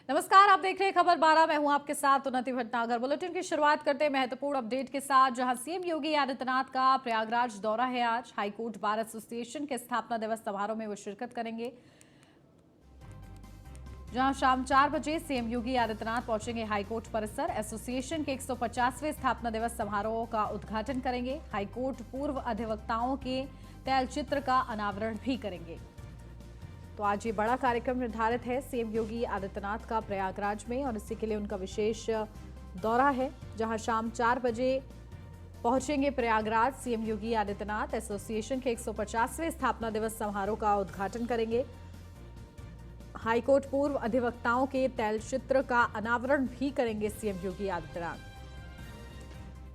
नमस्कार, आप देख रहे हैं खबर 12। मैं हूं आपके साथ उन्नति भटनागर। बुलेटिन की शुरुआत करते हैं महत्वपूर्ण अपडेट के साथ, जहां सीएम योगी आदित्यनाथ का प्रयागराज दौरा है। आज हाईकोर्ट बार एसोसिएशन के स्थापना दिवस समारोह में वो शिरकत करेंगे, जहां शाम 4 बजे सीएम योगी आदित्यनाथ पहुंचेंगे हाईकोर्ट परिसर। एसोसिएशन के 150वें स्थापना दिवस समारोह का उद्घाटन करेंगे। हाईकोर्ट पूर्व अधिवक्ताओं के तैलचित्र का अनावरण भी करेंगे। तो आज ये बड़ा कार्यक्रम निर्धारित है सीएम योगी आदित्यनाथ का प्रयागराज में, और इसी के लिए उनका विशेष दौरा है, जहां शाम 4 बजे पहुंचेंगे प्रयागराज सीएम योगी आदित्यनाथ। एसोसिएशन के 150वें स्थापना दिवस समारोह का उद्घाटन करेंगे। हाईकोर्ट पूर्व अधिवक्ताओं के तैलचित्र का अनावरण भी करेंगे सीएम योगी आदित्यनाथ।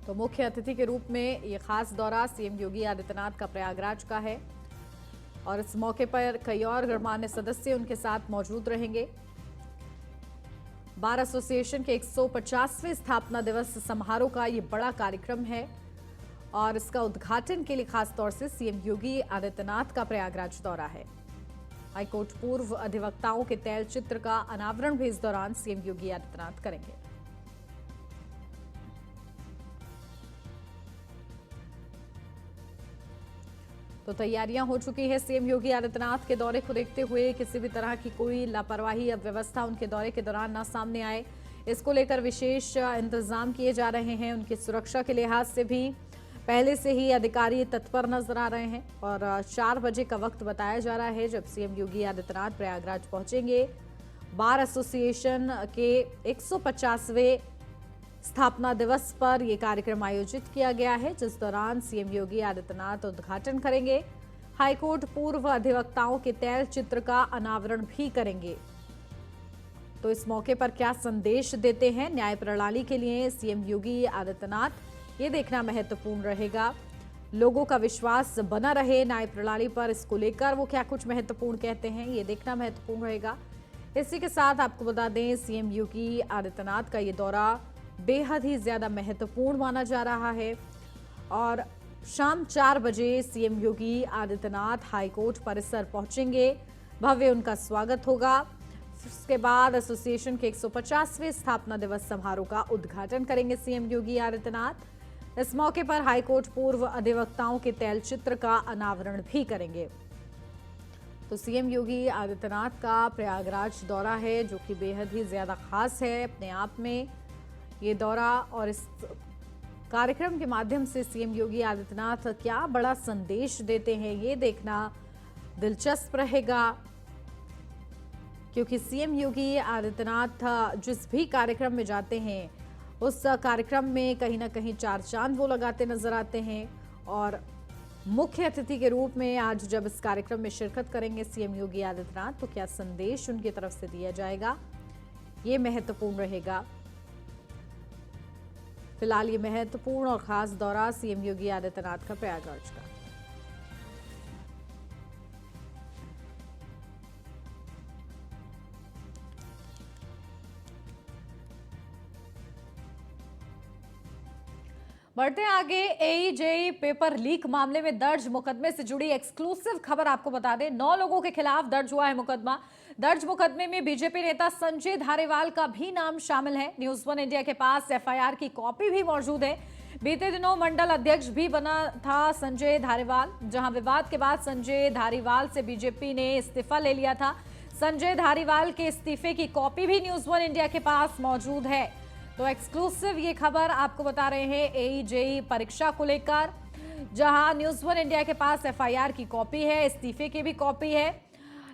तो मुख्य अतिथि के रूप में ये खास दौरा सीएम योगी आदित्यनाथ का प्रयागराज का है, और इस मौके पर कई और गणमान्य सदस्य उनके साथ मौजूद रहेंगे। बार एसोसिएशन के 150वें स्थापना दिवस समारोह का ये बड़ा कार्यक्रम है, और इसका उद्घाटन के लिए खास तौर से सीएम योगी आदित्यनाथ का प्रयागराज दौरा है। हाईकोर्ट पूर्व अधिवक्ताओं के तैलचित्र का अनावरण भी इस दौरान सीएम योगी आदित्यनाथ करेंगे। तो तैयारियां हो चुकी है सीएम योगी आदित्यनाथ के दौरे को देखते हुए। किसी भी तरह की कोई लापरवाही या व्यवस्था उनके दौरे के दौरान न सामने आए, इसको लेकर विशेष इंतजाम किए जा रहे हैं। उनकी सुरक्षा के लिहाज से भी पहले से ही अधिकारी तत्पर नजर आ रहे हैं, और 4 बजे का वक्त बताया जा रहा है जब सीएम योगी आदित्यनाथ प्रयागराज पहुंचेंगे। बार एसोसिएशन के 150वें स्थापना दिवस पर यह कार्यक्रम आयोजित किया गया है, जिस दौरान सीएम योगी आदित्यनाथ उद्घाटन करेंगे। हाईकोर्ट पूर्व अधिवक्ताओं के तैलचित्र का अनावरण भी करेंगे। तो इस मौके पर क्या संदेश देते हैं न्याय प्रणाली के लिए सीएम योगी आदित्यनाथ, ये देखना महत्वपूर्ण रहेगा। लोगों का विश्वास बना रहे न्याय प्रणाली पर, इसको लेकर वो क्या कुछ महत्वपूर्ण कहते हैं, ये देखना महत्वपूर्ण रहेगा। इसी के साथ आपको बता दें, सीएम योगी आदित्यनाथ का ये दौरा बेहद ही ज्यादा महत्वपूर्ण माना जा रहा है, और शाम 4 बजे सीएम योगी आदित्यनाथ हाईकोर्ट परिसर पहुंचेंगे। भव्य उनका स्वागत होगा। उसके बाद एसोसिएशन के 150वें स्थापना दिवस समारोह का उद्घाटन करेंगे सीएम योगी आदित्यनाथ। इस मौके पर हाईकोर्ट पूर्व अधिवक्ताओं के तैलचित्र का अनावरण भी करेंगे। तो सीएम योगी आदित्यनाथ का प्रयागराज दौरा है, जो कि बेहद ही ज्यादा खास है अपने आप में ये दौरा, और इस कार्यक्रम के माध्यम से सीएम योगी आदित्यनाथ क्या बड़ा संदेश देते हैं, ये देखना दिलचस्प रहेगा। क्योंकि सीएम योगी आदित्यनाथ जिस भी कार्यक्रम में जाते हैं, उस कार्यक्रम में कहीं ना कहीं 4 चांद वो लगाते नजर आते हैं। और मुख्य अतिथि के रूप में आज जब इस कार्यक्रम में शिरकत करेंगे सीएम योगी आदित्यनाथ, तो क्या संदेश उनकी तरफ से दिया जाएगा, ये महत्वपूर्ण रहेगा। फिलहाल ये महत्वपूर्ण और खास दौरा सीएम योगी आदित्यनाथ का प्रयागराज का। बढ़ते हैं आगे। एईजेई पेपर लीक मामले में दर्ज मुकदमे से जुड़ी एक्सक्लूसिव खबर आपको बता दें। 9 लोगों के खिलाफ दर्ज हुआ है मुकदमा। दर्ज मुकदमे में बीजेपी नेता संजय धारीवाल का भी नाम शामिल है। न्यूज वन इंडिया के पास एफआईआर की कॉपी भी मौजूद है। बीते दिनों मंडल अध्यक्ष भी बना था संजय धारीवाल, जहां विवाद के बाद संजय धारीवाल से बीजेपी ने इस्तीफा ले लिया था। संजय धारीवाल के इस्तीफे की कॉपी भी न्यूज वन इंडिया के पास मौजूद है। तो एक्सक्लूसिव ये खबर आपको बता रहे हैं एईजेई परीक्षा को लेकर, जहां न्यूज वन इंडिया के पास एफआईआर की कॉपी है, इस्तीफे की भी कॉपी है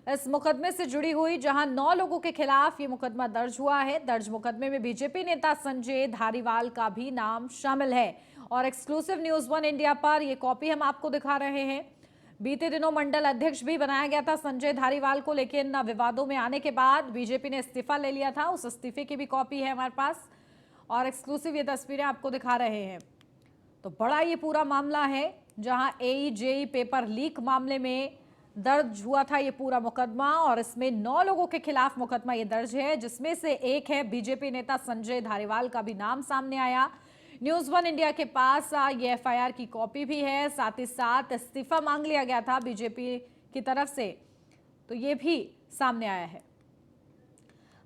इस मुकदमे से जुड़ी हुई, जहां 9 लोगों के खिलाफ ये मुकदमा दर्ज हुआ है। दर्ज मुकदमे में बीजेपी नेता संजय धारीवाल का भी नाम शामिल है, और एक्सक्लूसिव न्यूज वन इंडिया पर यह कॉपी हम आपको दिखा रहे हैं। बीते दिनों मंडल अध्यक्ष भी बनाया गया था संजय धारीवाल को, लेकिन विवादों में आने के बाद बीजेपी ने इस्तीफा ले लिया था। उस इस्तीफे की भी कॉपी है हमारे पास, और एक्सक्लूसिव ये तस्वीरें आपको दिखा रहे हैं। तो बड़ा ये पूरा मामला है, जहां एईजेई पेपर लीक मामले में दर्ज हुआ था ये पूरा मुकदमा, और इसमें 9 लोगों के खिलाफ मुकदमा ये दर्ज है, जिसमें से एक है बीजेपी नेता संजय धारीवाल का भी नाम सामने आया। न्यूज वन इंडिया के पास ये एफआईआर की कॉपी भी है, साथ ही साथ इस्तीफा मांग लिया गया था बीजेपी की तरफ से, तो ये भी सामने आया है।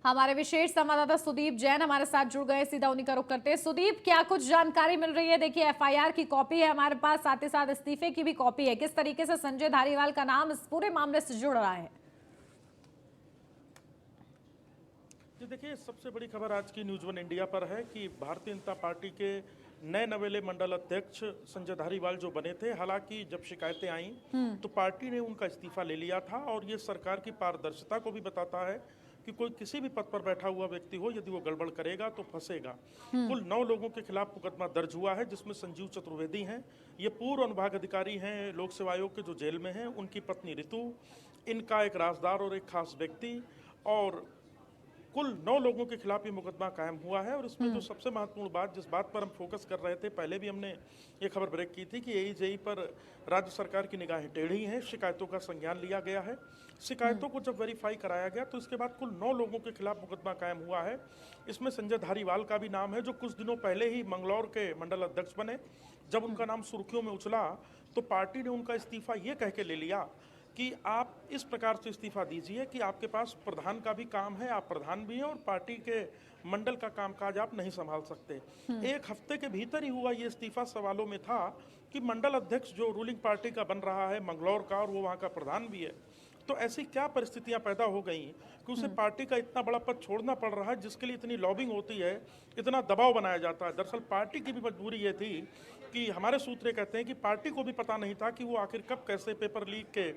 हमारे विशेष संवाददाता सुदीप जैन हमारे साथ जुड़ गए, सीधा उन्हीं का रुख करते हैं। सुदीप, क्या कुछ जानकारी मिल रही है? देखिए, एफआईआर की कॉपी है हमारे पास, साथ ही साथ इस्तीफे की भी कॉपी है। किस तरीके से संजय धारीवाल का नाम इस पूरे मामले से जुड़ रहा है? जी देखिए, सबसे बड़ी खबर आज की न्यूज़ वन इंडिया पर है कि भारतीय जनता पार्टी के नए नवेले मंडल अध्यक्ष संजय धारीवाल जो बने थे, हालांकि जब शिकायतें आईं तो पार्टी ने उनका इस्तीफा ले लिया था और ये सरकार की पारदर्शिता को भी बताता है कि कोई किसी भी पद पर बैठा हुआ व्यक्ति हो, यदि वो गड़बड़ करेगा तो फंसेगा। कुल 9 लोगों के खिलाफ मुकदमा दर्ज हुआ है, जिसमें संजीव चतुर्वेदी हैं, ये पूर्व अनुभाग अधिकारी हैं लोक सेवा आयोग के जो जेल में हैं, उनकी पत्नी ऋतु, इनका एक राजदार और एक खास व्यक्ति, और कुल 9 लोगों के खिलाफ ये मुकदमा कायम हुआ है। और इसमें जो सबसे महत्वपूर्ण बात, जिस बात पर हम फोकस कर रहे थे, पहले भी हमने ये खबर ब्रेक की थी कि एईजेई पर राज्य सरकार की निगाहें टेढ़ी हैं, शिकायतों का संज्ञान लिया गया है। शिकायतों को जब वेरीफाई कराया गया तो इसके बाद कुल 9 लोगों के खिलाफ मुकदमा कायम हुआ है। इसमें संजय धारीवाल का भी नाम है, जो कुछ दिनों पहले ही मंगलौर के मंडल अध्यक्ष बने। जब उनका नाम सुर्खियों में उछला तो पार्टी ने उनका इस्तीफा ये कह के ले लिया कि आप इस प्रकार से इस्तीफा दीजिए कि आपके पास प्रधान का भी काम है, आप प्रधान भी हैं और पार्टी के मंडल का कामकाज आप नहीं संभाल सकते। एक हफ्ते के भीतर ही हुआ ये इस्तीफा। सवालों में था कि मंडल अध्यक्ष जो रूलिंग पार्टी का बन रहा है मंगलौर का, और वो वहाँ का प्रधान भी है, तो ऐसी क्या परिस्थितियां पैदा हो गई कि उसे पार्टी का इतना बड़ा पद छोड़ना पड़ रहा है, जिसके लिए इतनी लॉबिंग होती है, इतना दबाव बनाया जाता है। दरअसल पार्टी की भी मजबूरी ये थी कि हमारे सूत्र कहते हैं कि पार्टी को भी पता नहीं था कि वो आखिर कब कैसे पेपर लीक के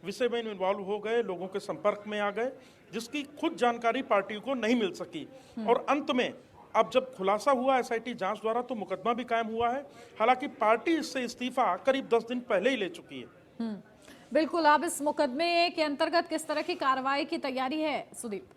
विषय में इन्वॉल्व हो गए, लोगों के संपर्क में आ गए, जिसकी खुद जानकारी पार्टी को नहीं मिल सकी। और अंत में अब जब खुलासा हुआ एसआईटी जांच द्वारा तो मुकदमा भी कायम हुआ है। हालांकि पार्टी इससे इस्तीफा करीब 10 दिन पहले ही ले चुकी है। बिल्कुल, अब इस मुकदमे के अंतर्गत किस तरह की कार्रवाई की तैयारी है सुदीप?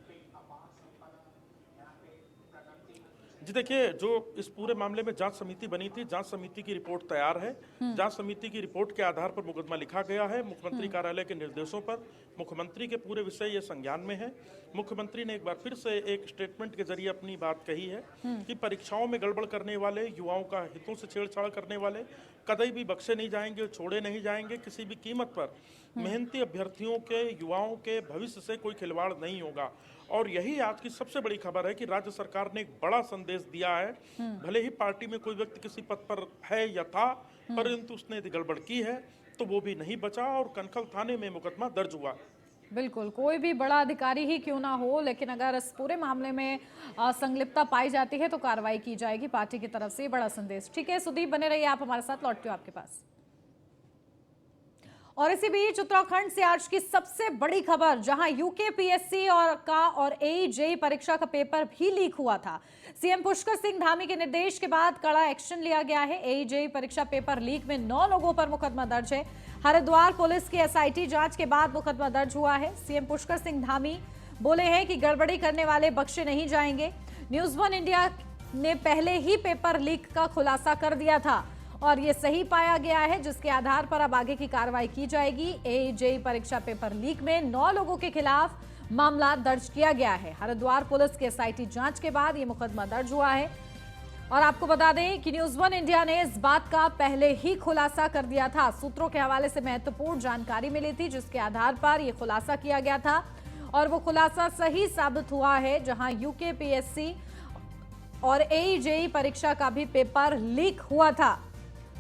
जी देखिए, जो इस पूरे मामले में जांच समिति बनी थी, जांच समिति की रिपोर्ट तैयार है। जांच समिति की रिपोर्ट के आधार पर मुकदमा लिखा गया है। मुख्यमंत्री कार्यालय के निर्देशों पर मुख्यमंत्री के पूरे विषय ये संज्ञान में है। मुख्यमंत्री ने एक बार फिर से एक स्टेटमेंट के जरिए अपनी बात कही है कि परीक्षाओं में गड़बड़ करने वाले, युवाओं का हितों से छेड़छाड़ करने वाले कतई भी बख्शे नहीं जाएंगे, छोड़े नहीं जाएंगे। किसी भी कीमत पर मेहनती अभ्यर्थियों के, युवाओं के भविष्य से कोई खिलवाड़ नहीं होगा। और यही आज की सबसे बड़ी खबर है कि राज्य सरकार ने एक बड़ा संदेश दिया है। भले ही पार्टी में कोई व्यक्ति किसी पद पर है या था, परंतु उसने यदि गड़बड़ की है तो वो भी नहीं बचा और कनखल थाने में मुकदमा दर्ज हुआ। बिल्कुल, कोई भी बड़ा अधिकारी ही क्यों ना हो, लेकिन अगर इस पूरे मामले में संलिप्तता पाई जाती है तो कार्रवाई की जाएगी पार्टी की तरफ से। बड़ा संदेश। ठीक है सुदीप, बने रहिए आप हमारे साथ, लौटते हो आपके पास। और इसी बीच उत्तराखंड से आज की सबसे बड़ी खबर, जहां यूकेपीएससी और एईजेई परीक्षा का पेपर भी लीक हुआ था। सीएम पुष्कर सिंह धामी के निर्देश के बाद कड़ा एक्शन लिया गया है। एईजेई परीक्षा पेपर लीक में 9 लोगों पर मुकदमा दर्ज है। हरिद्वार पुलिस की एसआईटी जांच के बाद मुकदमा दर्ज हुआ है। सीएम पुष्कर सिंह धामी बोले हैं कि गड़बड़ी करने वाले बख्शे नहीं जाएंगे। न्यूज़ वन इंडिया ने पहले ही पेपर लीक का खुलासा कर दिया था और ये सही पाया गया है, जिसके आधार पर अब आगे की कार्रवाई की जाएगी। एईजेई परीक्षा पेपर लीक में 9 लोगों के खिलाफ मामला दर्ज किया गया है। हरिद्वार पुलिस के एसआईटी जांच के बाद ये मुकदमा दर्ज हुआ है। और आपको बता दें कि न्यूज़ वन इंडिया ने इस बात का पहले ही खुलासा कर दिया था। सूत्रों के हवाले से महत्वपूर्ण जानकारी मिली थी, जिसके आधार पर यह खुलासा किया गया था और वो खुलासा सही साबित हुआ है। जहां यूकेपीएससी और एईजेई परीक्षा का भी पेपर लीक हुआ था।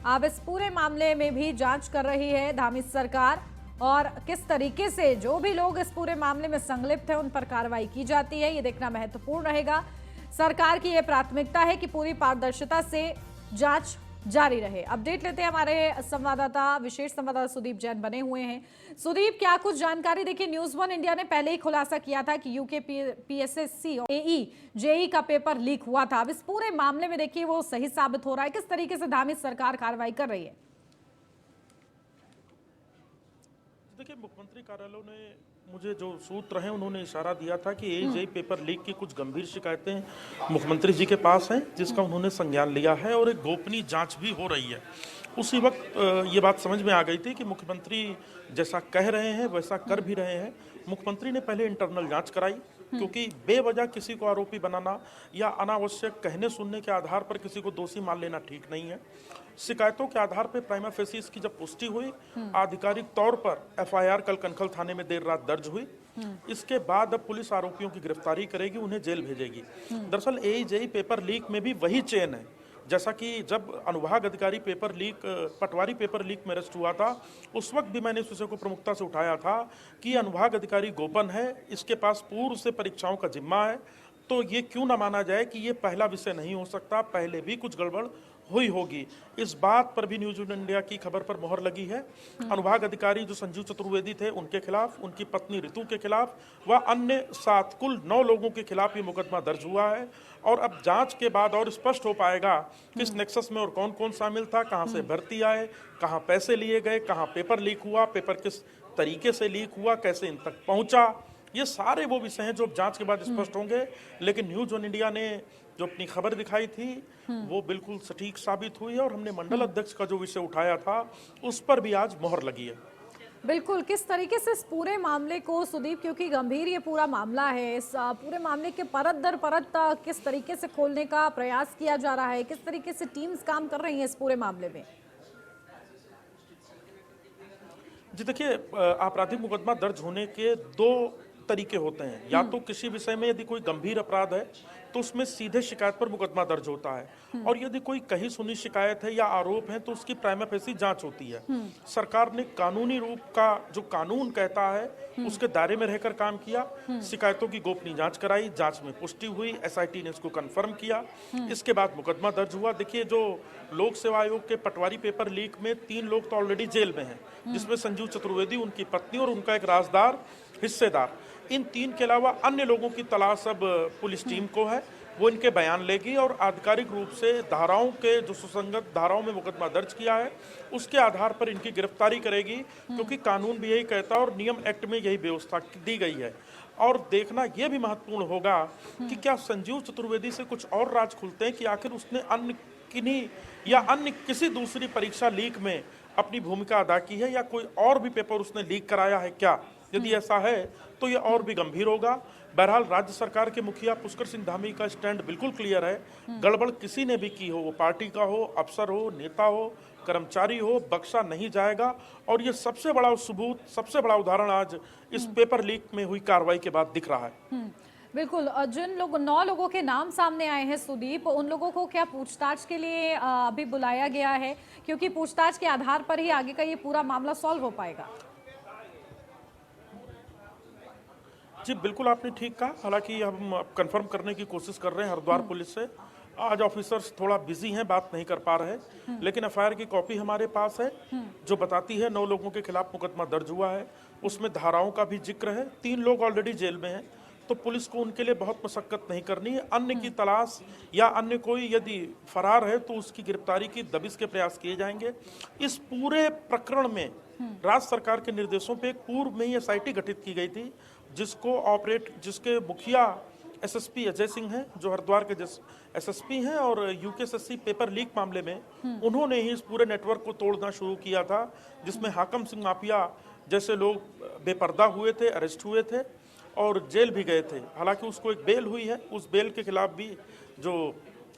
अब इस पूरे मामले में भी जांच कर रही है धामी सरकार और किस तरीके से जो भी लोग इस पूरे मामले में संलिप्त हैं उन पर कार्रवाई की जाती है, ये देखना महत्वपूर्ण रहेगा। सरकार की यह प्राथमिकता है कि पूरी पारदर्शिता से जांच जारी रहे। अपडेट लेते हैं, हमारे संवाददाता, विशेष संवाददाता सुदीप जैन बने हुए हैं। सुदीप, क्या कुछ जानकारी? देखिए, न्यूज़ वन इंडिया ने पहले ही खुलासा किया था कि यूकेपीएससी और एईजेई का पेपर लीक हुआ था। अब इस पूरे मामले में देखिए वो सही साबित हो रहा है। किस तरीके से धामी सरकार कार्रवाई कर रही है? देखिए, मुख्यमंत्री कार्यालय ने मुझे जो सूत्र हैं उन्होंने इशारा दिया था कि एईजेई पेपर लीक की कुछ गंभीर शिकायतें मुख्यमंत्री जी के पास हैं, जिसका उन्होंने संज्ञान लिया है और एक गोपनीय जांच भी हो रही है। उसी वक्त ये बात समझ में आ गई थी कि मुख्यमंत्री जैसा कह रहे हैं वैसा कर भी रहे हैं। मुख्यमंत्री ने पहले इंटरनल जांच कराई, क्योंकि बेवजह किसी को आरोपी बनाना या अनावश्यक कहने सुनने के आधार पर किसी को दोषी मान लेना ठीक नहीं है। शिकायतों के आधार पर प्राइमा फेसी इसकी जब पुष्टि हुई, आधिकारिक तौर पर एफआईआर कल कनखल थाने में देर रात दर्ज हुई। इसके बाद अब पुलिस आरोपियों की गिरफ्तारी करेगी, उन्हें जेल भेजेगी। दरअसल एजेई पेपर लीक में भी वही चेन है। जैसा कि जब अनुभाग अधिकारी पेपर लीक, पटवारी पेपर लीक में अरेस्ट हुआ था, उस वक्त भी मैंने इस विषय को प्रमुखता से उठाया था कि अनुभाग अधिकारी गोपन है, इसके पास पूर्व से परीक्षाओं का जिम्मा है, तो ये क्यों ना माना जाए कि ये पहला विषय नहीं हो सकता, पहले भी कुछ गड़बड़ हुई होगी। इस बात पर भी न्यूज़ इंडिया की खबर पर मोहर लगी है। अनुभाग अधिकारी जो संजीव चतुर्वेदी थे, उनके खिलाफ, उनकी पत्नी ऋतु के खिलाफ व अन्य 7 कुल 9 लोगों के खिलाफ ये मुकदमा दर्ज हुआ है। और अब जांच के बाद और स्पष्ट हो पाएगा किस नेक्सस में और कौन कौन शामिल था, कहां से भर्ती आए, कहां पैसे लिए गए, कहां पेपर लीक हुआ, पेपर किस तरीके से लीक हुआ, कैसे इन तक पहुंचा। ये सारे वो विषय हैं जो जांच के बाद स्पष्ट होंगे। लेकिन न्यूज़ ऑन इंडिया ने जो अपनी खबर दिखाई थी वो बिल्कुल सटीक साबित हुई है और हमने मंडल अध्यक्ष का जो विषय उठाया था उस पर भी आज मोहर लगी है। बिल्कुल, किस तरीके से इस पूरे मामले को सुदीप, क्योंकि गंभीर ये पूरा मामला है, इस पूरे मामले के परत दर परत किस तरीके से खोलने का प्रयास किया जा रहा है, किस तरीके से टीम्स काम कर रही हैं इस पूरे मामले में? जी देखिए, आपराधिक मुकदमा दर्ज होने के 2 तरीके होते हैं। या तो किसी विषय में यदि कोई गंभीर अपराध है तो उसमें सीधे शिकायत पर मुकदमा दर्ज होता है, और यदि कोई कही सुनी शिकायत है या आरोप है तो उसकी प्राइमा फेसी जांच होती है। सरकार ने कानूनी रूप का जो कानून कहता है उसके दायरे में रहकर काम किया। शिकायतों की गोपनीय जांच कराई, जांच में पुष्टि हुई, एसआईटी ने इसको कंफर्म किया, इसके बाद मुकदमा दर्ज हुआ। देखिए, जो लोक सेवा आयोग के पटवारी पेपर लीक में 3 लोग तो ऑलरेडी जेल में हैं, जिसमें संजीव चतुर्वेदी, उनकी पत्नी और उनका एक राजदार हिस्सेदार। इन 3 के अलावा अन्य लोगों की तलाश अब पुलिस टीम को है, वो इनके बयान लेगी और आधिकारिक रूप से धाराओं के जो सुसंगत धाराओं में मुकदमा दर्ज किया है उसके आधार पर इनकी गिरफ्तारी करेगी, क्योंकि कानून भी यही कहता है और नियम एक्ट में यही व्यवस्था दी गई है। और देखना यह भी महत्वपूर्ण होगा कि क्या संजीव चतुर्वेदी से कुछ और राज खुलते हैं कि आखिर उसने अन्य किन्हीं या अन्य किसी दूसरी परीक्षा लीक में अपनी भूमिका अदा की है, या कोई और भी पेपर उसने लीक कराया है क्या। यदि ऐसा है तो ये और भी गंभीर होगा। बहरहाल राज्य सरकार के मुखिया पुष्कर सिंह धामी का स्टैंड बिल्कुल क्लियर है, गड़बड़ किसी ने भी की हो, वो पार्टी का हो, अफसर हो, नेता हो, कर्मचारी हो, बख्शा नहीं जाएगा। और ये सबसे बड़ा सबूत, सबसे बड़ा उदाहरण आज इस पेपर लीक में हुई कार्रवाई के बाद दिख रहा है। बिल्कुल, जिन 9 लोगों के नाम सामने आए हैं सुदीप, उन लोगों को क्या पूछताछ के लिए अभी बुलाया गया है, क्योंकि पूछताछ के आधार पर ही आगे का ये पूरा मामला सॉल्व हो पाएगा? जी बिल्कुल, आपने ठीक कहा। हालांकि हम कंफर्म करने की कोशिश कर रहे हैं हरिद्वार पुलिस से। आज ऑफिसर्स थोड़ा बिजी हैं, बात नहीं कर पा रहे, लेकिन एफआईआर की कॉपी हमारे पास है जो बताती है 9 लोगों के खिलाफ मुकदमा दर्ज हुआ है। उसमें धाराओं का भी जिक्र है। 3 लोग ऑलरेडी जेल में हैं, तो पुलिस को उनके लिए बहुत मशक्कत नहीं करनी है। अन्य की तलाश या अन्य कोई यदि फरार है तो उसकी गिरफ्तारी की दबिश के प्रयास किए जाएंगे। इस पूरे प्रकरण में राज्य सरकार के निर्देशों पे एक पूर्व में ही एसआईटी गठित की गई थी, जिसके मुखिया एसएसपी अजय सिंह हैं, जो हरिद्वार के एसएसपी हैं, और यूकेएसएससी पेपर लीक मामले में उन्होंने ही इस पूरे नेटवर्क को तोड़ना शुरू किया था, जिसमें हाकम सिंह माफिया जैसे लोग बेपर्दा हुए थे, अरेस्ट हुए थे और जेल भी गए थे। हालांकि उसको एक बेल हुई है, उस बेल के खिलाफ भी जो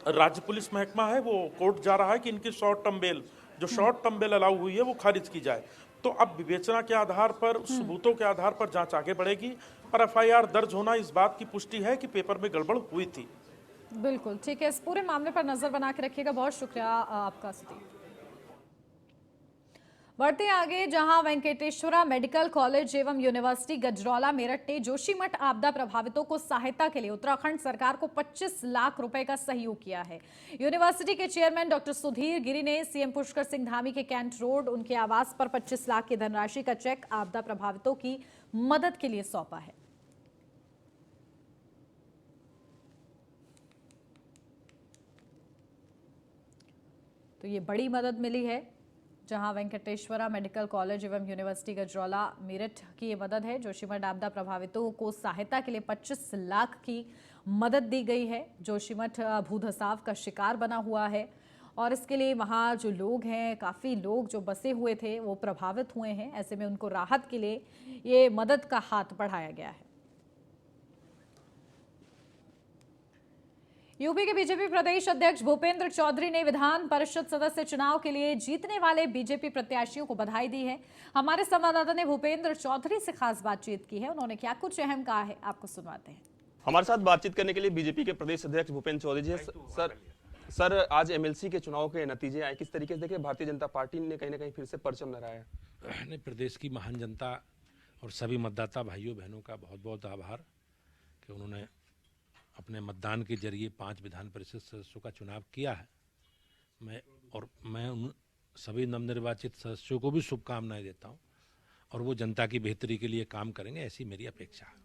राज्य पुलिस महकमा है वो कोर्ट जा रहा है कि इनकी शॉर्ट टर्म बेल अलाउ हुई है वो खारिज की जाए। तो अब विवेचना के आधार पर, सबूतों के आधार पर जांच आगे बढ़ेगी, पर एफआईआर दर्ज होना इस बात की पुष्टि है कि पेपर में गड़बड़ हुई थी। बिल्कुल ठीक है, इस पूरे मामले पर नजर बना के रखिएगा। बहुत शुक्रिया आपका सुदीप। बढ़ते आगे, जहां वेंकटेश्वरा मेडिकल कॉलेज एवं यूनिवर्सिटी गजरौला मेरठ ने जोशीमठ आपदा प्रभावितों को सहायता के लिए उत्तराखंड सरकार को 25 लाख रुपए का सहयोग किया है। यूनिवर्सिटी के चेयरमैन डॉक्टर सुधीर गिरी ने सीएम पुष्कर सिंह धामी के कैंट रोड उनके आवास पर 25 लाख की धनराशि का चेक आपदा प्रभावितों की मदद के लिए सौंपा है। तो ये बड़ी मदद मिली है, जहां वेंकटेश्वरा मेडिकल कॉलेज एवं यूनिवर्सिटी गजरौला मेरठ की ये मदद है। जोशीमठ आपदा प्रभावितों को सहायता के लिए 25 लाख की मदद दी गई है। जोशीमठ भूधसाव का शिकार बना हुआ है और इसके लिए वहाँ जो लोग हैं, काफ़ी लोग जो बसे हुए थे वो प्रभावित हुए हैं। ऐसे में उनको राहत के लिए ये मदद का हाथ बढ़ाया गया है। यूपी के बीजेपी प्रदेश अध्यक्ष भूपेंद्र चौधरी ने विधान परिषद सदस्य चुनाव के लिए जीतने वाले बीजेपी प्रत्याशियों को बधाई दी है। हमारे संवाददाता ने भूपेंद्र चौधरी से खास बातचीत की है, उन्होंने क्या कुछ अहम कहा है, आपको सुनवाते हैं। हमारे साथ बातचीत करने के लिए बीजेपी के प्रदेश अध्यक्ष भूपेंद्र चौधरी जी। सर आज एमएलसी के चुनाव के नतीजे आए, किस तरीके से देखे? भारतीय जनता पार्टी ने कहीं ना कहीं फिर से परचम लहराया। नहीं, प्रदेश की महान जनता और सभी मतदाता भाइयों बहनों का बहुत बहुत आभार कि उन्होंने अपने मतदान के जरिए 5 विधान परिषद सदस्यों का चुनाव किया है। मैं उन सभी नवनिर्वाचित सदस्यों को भी शुभकामनाएं देता हूं और वो जनता की बेहतरी के लिए काम करेंगे, ऐसी मेरी अपेक्षा है।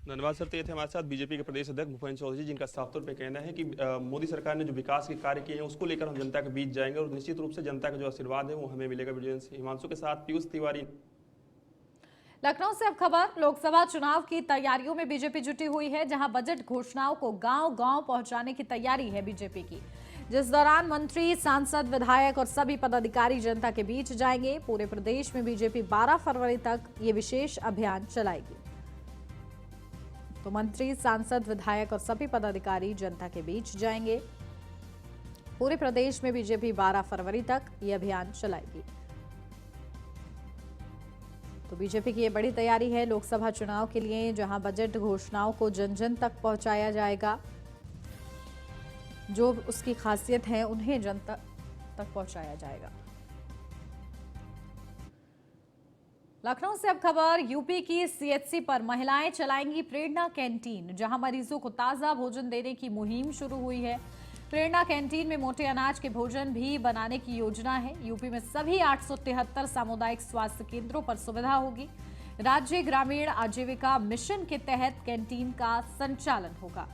धन्यवाद सर। तो ये थे हमारे साथ बीजेपी के प्रदेश अध्यक्ष भूपेंद्र चौधरी जी, जिनका साफ तौर पे कहना है कि मोदी सरकार ने जो विकास के कार्य किए हैं उसको लेकर हम जनता के बीच जाएंगे और निश्चित रूप से जनता का जो आशीर्वाद है वो हमें मिलेगा। वीडियो से हिमांशु के साथ पीयूष तिवारी। लखनऊ से अब खबर, लोकसभा चुनाव की तैयारियों में बीजेपी जुटी हुई है, जहां बजट घोषणाओं को गांव-गांव पहुंचाने की तैयारी है बीजेपी की, जिस दौरान मंत्री, सांसद, विधायक और सभी पदाधिकारी जनता के बीच जाएंगे। पूरे प्रदेश में बीजेपी 12 फरवरी तक ये विशेष अभियान चलाएगी। तो मंत्री, सांसद, विधायक और सभी पदाधिकारी जनता के बीच जाएंगे। पूरे प्रदेश में बीजेपी 12 फरवरी तक ये अभियान चलाएगी। तो बीजेपी की ये बड़ी तैयारी है लोकसभा चुनाव के लिए, जहां बजट घोषणाओं को जन जन तक पहुंचाया जाएगा। जो उसकी खासियत है उन्हें जनता तक पहुंचाया जाएगा। लखनऊ से अब खबर, यूपी की सीएचसी पर महिलाएं चलाएंगी प्रेरणा कैंटीन, जहां मरीजों को ताजा भोजन देने की मुहिम शुरू हुई है। प्रेरणा कैंटीन में मोटे अनाज के भोजन भी बनाने की योजना है। यूपी में सभी 873 सामुदायिक स्वास्थ्य केंद्रों पर सुविधा होगी। राज्य ग्रामीण आजीविका मिशन के तहत कैंटीन का संचालन होगा।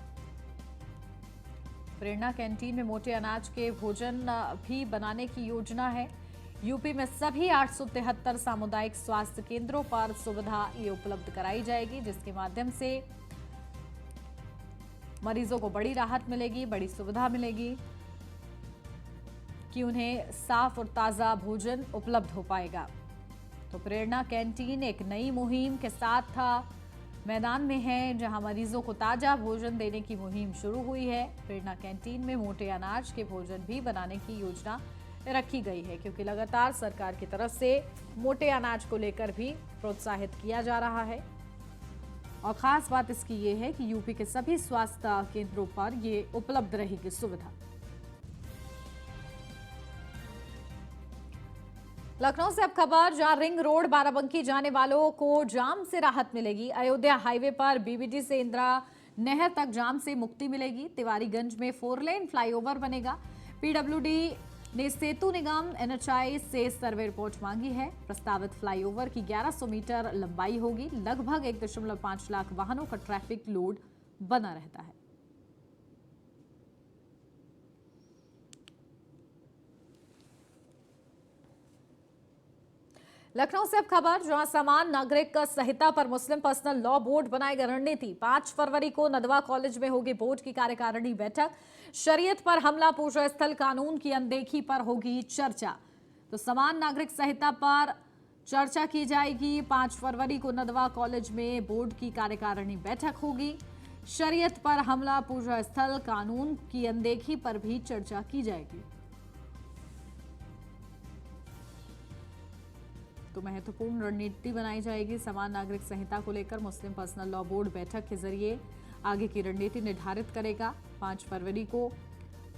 प्रेरणा कैंटीन में मोटे अनाज के भोजन भी बनाने की योजना है। यूपी में सभी 873 सामुदायिक स्वास्थ्य केंद्रों पर सुविधा ये उपलब्ध कराई जाएगी, जिसके माध्यम से मरीजों को बड़ी राहत मिलेगी, बड़ी सुविधा मिलेगी कि उन्हें साफ और ताजा भोजन उपलब्ध हो पाएगा। तो प्रेरणा कैंटीन एक नई मुहिम के साथ मैदान में है, जहां मरीजों को ताजा भोजन देने की मुहिम शुरू हुई है। प्रेरणा कैंटीन में मोटे अनाज के भोजन भी बनाने की योजना रखी गई है, क्योंकि लगातार सरकार की तरफ से मोटे अनाज को लेकर भी प्रोत्साहित किया जा रहा है। और खास बात इसकी ये है कि यूपी के सभी स्वास्थ्य केंद्रों पर ये उपलब्ध रहेगी सुविधा। लखनऊ से अब खबर, जहां रिंग रोड बाराबंकी जाने वालों को जाम से राहत मिलेगी। अयोध्या हाईवे पर बीबीडी से इंदिरा नहर तक जाम से मुक्ति मिलेगी। तिवारीगंज में 4 लेन फ्लाईओवर बनेगा। पीडब्ल्यूडी ने सेतु निगम एनएचआई से सर्वे रिपोर्ट मांगी है। प्रस्तावित फ्लाईओवर की 1100 मीटर लंबाई होगी। लगभग 1.5 लाख वाहनों का ट्रैफिक लोड बना रहता है। लखनऊ से अब खबर, जहां समान नागरिक संहिता पर मुस्लिम पर्सनल लॉ बोर्ड बनाएगा रणनीति। 5 फरवरी को नदवा कॉलेज में होगी बोर्ड की कार्यकारिणी बैठक। शरीयत पर हमला, पूजा स्थल कानून की अनदेखी पर होगी चर्चा। तो समान नागरिक संहिता पर चर्चा की जाएगी। 5 फरवरी को नदवा कॉलेज में बोर्ड की कार्यकारिणी बैठक होगी। शरीयत पर हमला, पूजा स्थल कानून की अनदेखी पर भी चर्चा की जाएगी। तो महत्वपूर्ण रणनीति बनाई जाएगी समान नागरिक संहिता को लेकर। मुस्लिम पर्सनल लॉ बोर्ड बैठक के जरिए आगे की रणनीति निर्धारित करेगा। 5 फरवरी को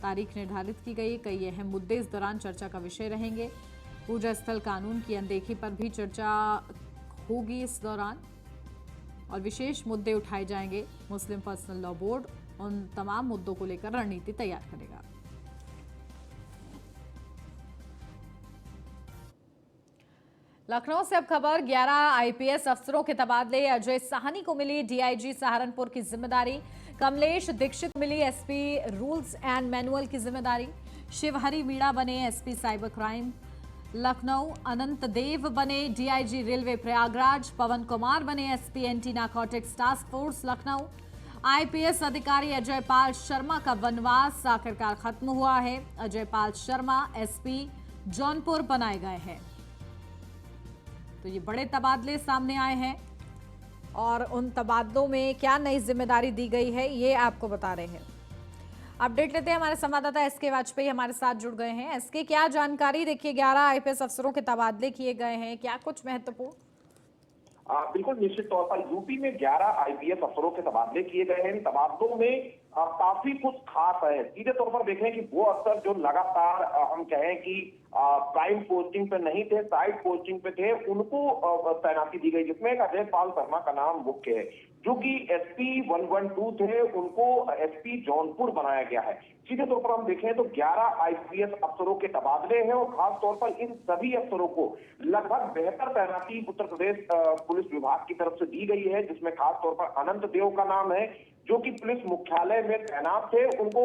तारीख निर्धारित की गई। कई अहम मुद्दे इस दौरान चर्चा का विषय रहेंगे। पूजा स्थल कानून की अनदेखी पर भी चर्चा होगी इस दौरान और विशेष मुद्दे उठाए जाएंगे। मुस्लिम पर्सनल लॉ बोर्ड उन तमाम मुद्दों को लेकर रणनीति तैयार करेगा। लखनऊ से अब खबर, 11 आईपीएस अफसरों के तबादले। अजय साहनी को मिली डीआईजी सहारनपुर की जिम्मेदारी। कमलेश दीक्षित को मिली एसपी रूल्स एंड मैनुअल की जिम्मेदारी। शिवहरी मीणा बने एसपी साइबर क्राइम लखनऊ। अनंत देव बने डीआईजी रेलवे प्रयागराज। पवन कुमार बने SP anti narcotics task force Lucknow. IPS अधिकारी अजय पाल शर्मा का वनवास आखिरकार खत्म हुआ है। अजय पाल शर्मा एसपी जौनपुर बनाए गए हैं। तो ये बड़े तबादले सामने आए हैं और उन तबादलों में क्या नई जिम्मेदारी दी गई है, ये आपको बता रहे हैं। अपडेट लेते हैं, हमारे संवाददाता एसके वाजपेयी हमारे साथ जुड़ गए हैं। एसके, क्या जानकारी? देखिए 11 आईपीएस अफसरों के तबादले किए गए हैं, क्या कुछ महत्वपूर्ण? बिल्कुल निश्चित तौर पर यूपी में 11 आईपीएस अफसरों के तबादले किए गए हैं। इन तबादलों में काफी कुछ खास है। सीधे तौर पर देखें कि वो अफसर जो लगातार हम कहें कि प्राइम पोस्टिंग पे नहीं थे, साइड पोस्टिंग पे थे, उनको तैनाती दी गई, जिसमें एक अजय पाल शर्मा का नाम मुख्य है, जो कि एसपी 112 थे, उनको एसपी जौनपुर बनाया गया है। सीधे तौर पर हम देखें तो 11 आईपीएस अफसरों के तबादले हैं और खास तौर पर इन सभी अफसरों को लगभग बेहतर तैनाती उत्तर प्रदेश पुलिस विभाग की तरफ से दी गई है, जिसमें खास तौर पर अनंत देव का नाम है, जो कि पुलिस मुख्यालय में तैनात थे, उनको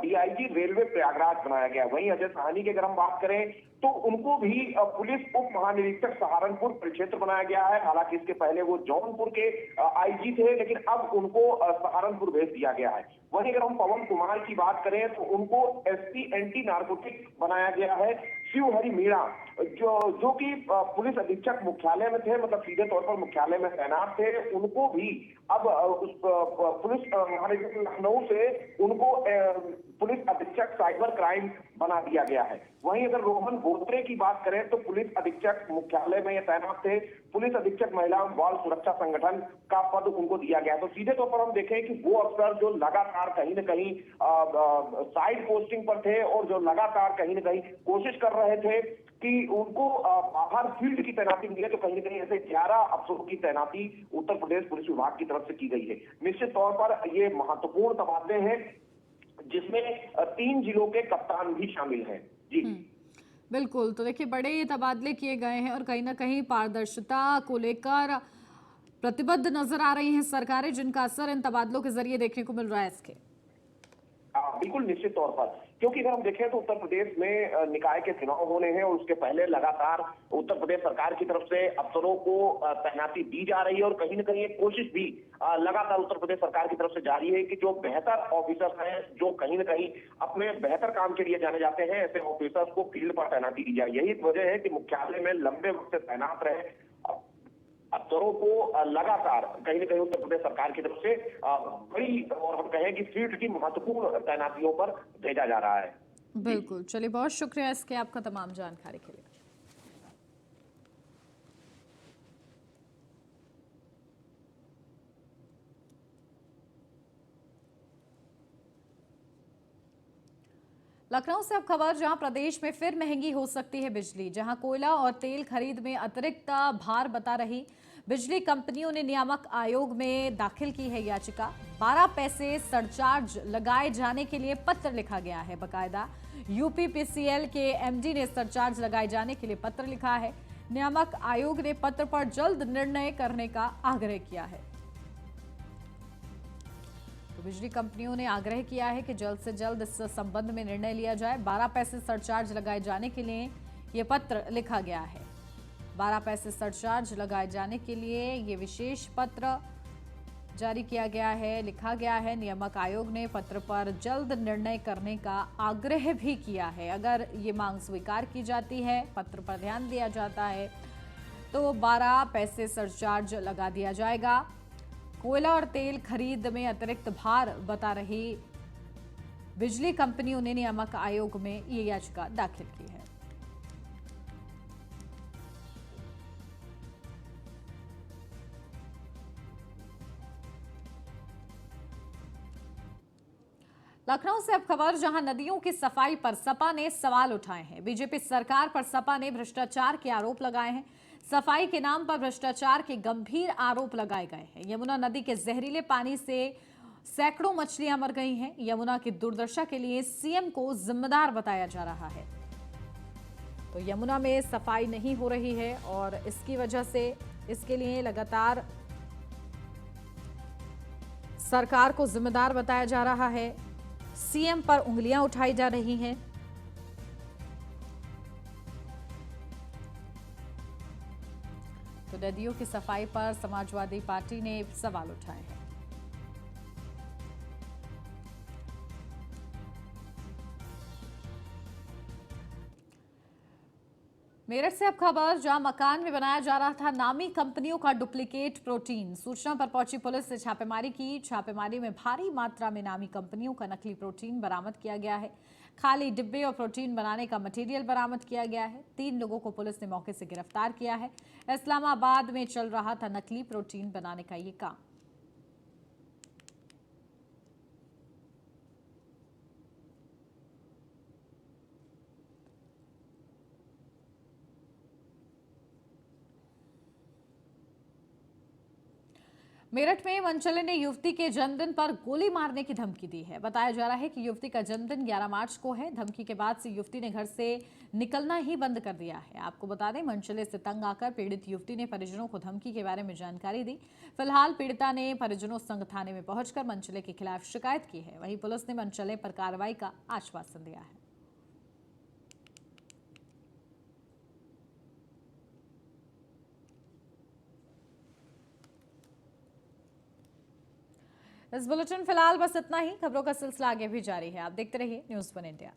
डीआईजी रेलवे प्रयागराज बनाया गया। वहीं अजय साहनी की अगर हम बात करें तो उनको भी पुलिस उप महानिरीक्षक सहारनपुर परिक्षेत्र बनाया गया है। हालांकि इसके पहले वो जौनपुर के आईजी थे, लेकिन अब उनको सहारनपुर भेज दिया गया है। वहीं अगर हम पवन कुमार की बात करें तो उनको एसपी एंटी नार्कोटिक बनाया गया है। शिवहरि मीणा जो कि पुलिस अधीक्षक मुख्यालय में थे, मतलब सीधे तौर पर मुख्यालय में तैनात थे, उनको भी अब उस पुलिस महानिरीक्षक लखनऊ से उनको पुलिस अधीक्षक साइबर क्राइम बना दिया गया है। वहीं अगर रोहन बोत्रे की बात करें तो पुलिस अधीक्षक मुख्यालय में ये तैनात थे, पुलिस अधीक्षक महिला बाल सुरक्षा संगठन का पद उनको दिया गया है। तो सीधे तौर पर हम देखें कि वो अफसर जो लगातार कहीं न कहीं साइड पोस्टिंग पर थे और जो लगातार कहीं न कहीं कोशिश कर रहे थे कि उनको बाहर फील्ड की तैनाती मिले, तो कहीं न कहीं ऐसे 11 अफसरों की तैनाती उत्तर प्रदेश पुलिस विभाग की तरफ से की गई है। निश्चित तौर पर ये महत्वपूर्ण तबादले हैं, जिसमें 3 जिलों के कप्तान भी शामिल हैं। जी बिल्कुल, तो देखिए बड़े ये तबादले किए गए हैं और कहीं ना कहीं पारदर्शिता को लेकर प्रतिबद्ध नजर आ रही हैं सरकारें, जिनका असर इन तबादलों के जरिए देखने को मिल रहा है। इसके बिल्कुल निश्चित तौर पर, क्योंकि अगर हम देखें तो उत्तर प्रदेश में निकाय के चुनाव होने हैं और उसके पहले लगातार उत्तर प्रदेश सरकार की तरफ से अफसरों को तैनाती दी जा रही है और कहीं न कहीं एक कोशिश भी लगातार उत्तर प्रदेश सरकार की तरफ से जारी है कि जो बेहतर ऑफिसर्स हैं, जो कहीं न कहीं अपने बेहतर काम के लिए जाने जाते हैं, ऐसे ऑफिसर्स को फील्ड पर तैनाती दी जाए। यही वजह है कि मुख्यालय में लंबे वक्त से तैनात रहे अफसरों को लगातार कहीं न कहीं उत्तर प्रदेश सरकार की तरफ से बड़ी और हम कहें कि फील्ड की महत्वपूर्ण तैनातियों पर भेजा जा रहा है। बिल्कुल, चलिए बहुत शुक्रिया इसके आपका तमाम जानकारी के लिए। लखनऊ से अब खबर, जहां प्रदेश में फिर महंगी हो सकती है बिजली, जहां कोयला और तेल खरीद में अतिरिक्त भार बता रही बिजली कंपनियों ने नियामक आयोग में दाखिल की है याचिका। 12 पैसे सरचार्ज लगाए जाने के लिए पत्र लिखा गया है। बकायदा यूपीपीसीएल के एमडी ने सरचार्ज लगाए जाने के लिए पत्र लिखा है। नियामक आयोग ने पत्र पर जल्द निर्णय करने का आग्रह किया है। तो बिजली कंपनियों ने आग्रह किया है कि जल्द से जल्द इस संबंध में निर्णय लिया जाए। 12 पैसे सरचार्ज लगाए जाने के लिए ये पत्र लिखा गया है। 12 पैसे सरचार्ज लगाए जाने के लिए ये विशेष पत्र जारी किया गया है, लिखा गया है। नियामक आयोग ने पत्र पर जल्द निर्णय करने का आग्रह भी किया है। अगर ये मांग स्वीकार की जाती है, पत्र पर ध्यान दिया जाता है, तो 12 पैसे सरचार्ज लगा दिया जाएगा। कोयला और तेल खरीद में अतिरिक्त भार बता रही बिजली कंपनियों ने नियामक आयोग में ये याचिका दाखिल की है। लखनऊ से अब खबर, जहां नदियों की सफाई पर सपा ने सवाल उठाए हैं। बीजेपी सरकार पर सपा ने भ्रष्टाचार के आरोप लगाए हैं। सफाई के नाम पर भ्रष्टाचार के गंभीर आरोप लगाए गए हैं। यमुना नदी के जहरीले पानी से सैकड़ों मछलियां मर गई हैं। यमुना की दुर्दशा के लिए सीएम को जिम्मेदार बताया जा रहा है। तो यमुना में सफाई नहीं हो रही है और इसकी वजह से इसके लिए लगातार सरकार को जिम्मेदार बताया जा रहा है। सीएम पर उंगलियां उठाई जा रही हैं। तो नदियों की सफाई पर समाजवादी पार्टी ने सवाल उठाए हैं। मेरठ से अब खबर, जहां मकान में बनाया जा रहा था नामी कंपनियों का डुप्लीकेट प्रोटीन। सूचना पर पहुंची पुलिस ने छापेमारी की। छापेमारी में भारी मात्रा में नामी कंपनियों का नकली प्रोटीन बरामद किया गया है। खाली डिब्बे और प्रोटीन बनाने का मटेरियल बरामद किया गया है। 3 लोगों को पुलिस ने मौके से गिरफ्तार किया है। इस्लामाबाद में चल रहा था नकली प्रोटीन बनाने का ये काम। मेरठ में मनचले ने युवती के जन्मदिन पर गोली मारने की धमकी दी है। बताया जा रहा है कि युवती का जन्मदिन 11 मार्च को है। धमकी के बाद से युवती ने घर से निकलना ही बंद कर दिया है। आपको बता दें, मनचले से तंग आकर पीड़ित युवती ने परिजनों को धमकी के बारे में जानकारी दी। फिलहाल पीड़िता ने परिजनों संग थाने में पहुंचकर मनचले के खिलाफ शिकायत की है। वहीं पुलिस ने मनचले पर कार्रवाई का आश्वासन दिया है। इस बुलेटिन फिलहाल बस इतना ही। खबरों का सिलसिला आगे भी जारी है। आप देखते रहिए न्यूज़ 1 इंडिया।